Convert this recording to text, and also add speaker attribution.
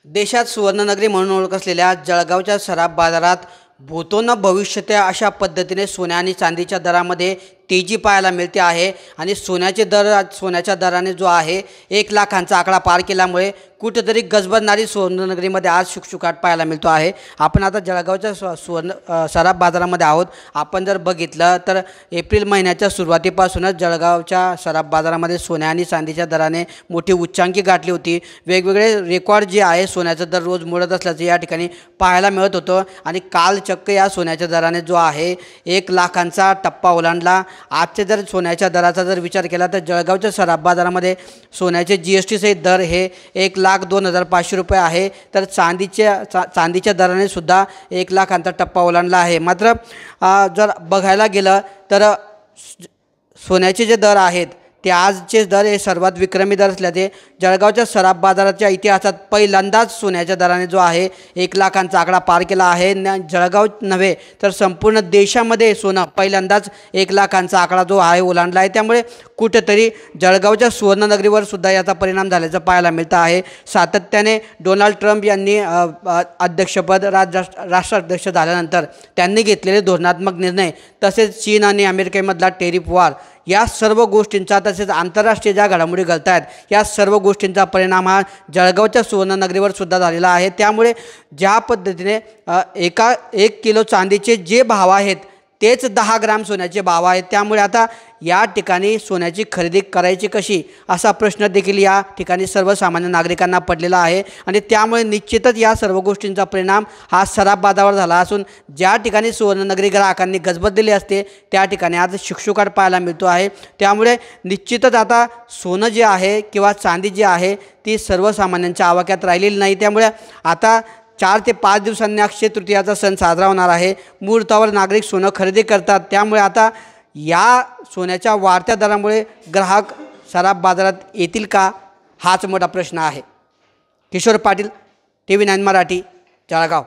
Speaker 1: देशात सुवर्णनगरी म्हणून ओळख असलेल्या जळगावच्या सराफ बाजारात भूतो भविष्यते अशा पद्धतीने सोन्या आणि चांदीच्या दरामध्ये तेजी पाहायला मिळते आहे आणि सोन्याच्या दराने जो आहे 1 लाखांचा आकडा पार केल्यामुळे कुठेतरी गजबजणारी सुवर्णनगरीमध्ये आज शुकशुकाट पाहायला मिळतो आहे। आपण आता जळगावच्या सराफ बाजारामध्ये आहोत। आपण जर बघितलं तर एप्रिल महिन्याच्या सुरुवातीपासूनच जळगावच्या सराफ बाजारामध्ये सोन्या आणि चांदीच्या दराने मोठी उच्चांकी गाठली होती। वेगवेगळे रेकॉर्ड जे आहे सोन्याचा दर रोज मोडत असल्याचं या ठिकाणी पाहायला मिळत होतं आणि काल चक्क या सोन्याच्या दराने जो आहे 1 लाखांचा टप्पा ओलांडला। आजचे जर सोन्याच्या दराचा जर विचार केला तर जळगावच्या सराफ बाजारामध्ये सोन्याचे GST सहित दर हे 1,02,500 रुपये आहे, तर चांदीच्या दराने सुद्धा 1 लाखांचा टप्पा ओलांडला आहे। मात्र जर बघायला गेलं तर सोन्याचे जे दर आहेत ते आजचे दर हे सर्वात विक्रमी दर असल्याचे जळगावच्या सराफ बाजाराच्या इतिहासात पहिल्यांदाच सोन्याच्या दराने जो आहे 1 लाखांचा आकडा पार केला आहे। जळगाव नव्हे तर संपूर्ण देशामध्ये सोनं पहिल्यांदाच 1 लाखांचा आकडा जो आहे ओलांडला आहे। त्यामुळे कुठेतरी जळगावच्या सुवर्णनगरीवर सुद्धा याचा परिणाम झाल्याचं पाहायला मिळतं आहे। सातत्याने डोनाल्ड ट्रम्प यांनी अध्यक्षपद राष्ट्राध्यक्ष झाल्यानंतर त्यांनी घेतलेले धोरणात्मक निर्णय, तसेच चीन आणि अमेरिकेमधला टेरिफ वॉर, या सर्व गोष्टींचा तसेच आंतरराष्ट्रीय ज्या घडामोडी घडत आहेत या सर्व गोष्टींचा परिणाम हा जळगावच्या सुवर्णनगरीवर सुद्धा झालेला आहे। त्यामुळे ज्या पद्धतीने 1 किलो चांदीचे जे भाव आहेत तेच 10 ग्राम सोन्याचे भाव आहेत, त्यामुळे आता या ठिकाणी सोन्याची खरेदी करायची कशी असा प्रश्न देखील या ठिकाणी सर्वसामान्य नागरिकांना पडलेला आहे आणि त्यामुळे निश्चितच या सर्व गोष्टींचा परिणाम हा सराफ बाजारावर झाला असून ज्या ठिकाणी सुवर्णनगरी ग्राहकांनी गजबजलेली असते त्या ठिकाणी आज शुकशुकाट पाहायला मिळतो आहे। त्यामुळे निश्चितच आता सोनं जे आहे किंवा चांदी जी आहे ती सर्वसामान्यांच्या आवाक्यात राहिलेली नाही। त्यामुळे आता 4 ते 5 दिवसांनी अक्षय तृतीयाचा सण साजरा होणार आहे। मुहूर्तावर नागरिक सोनं खरेदी करतात, त्यामुळे आता या सोन्याच्या वाढत्या दरामुळे ग्राहक सराफ बाजारात येतील का हाच मोठा प्रश्न आहे। किशोर पाटील, TV9 मराठी, जळगाव।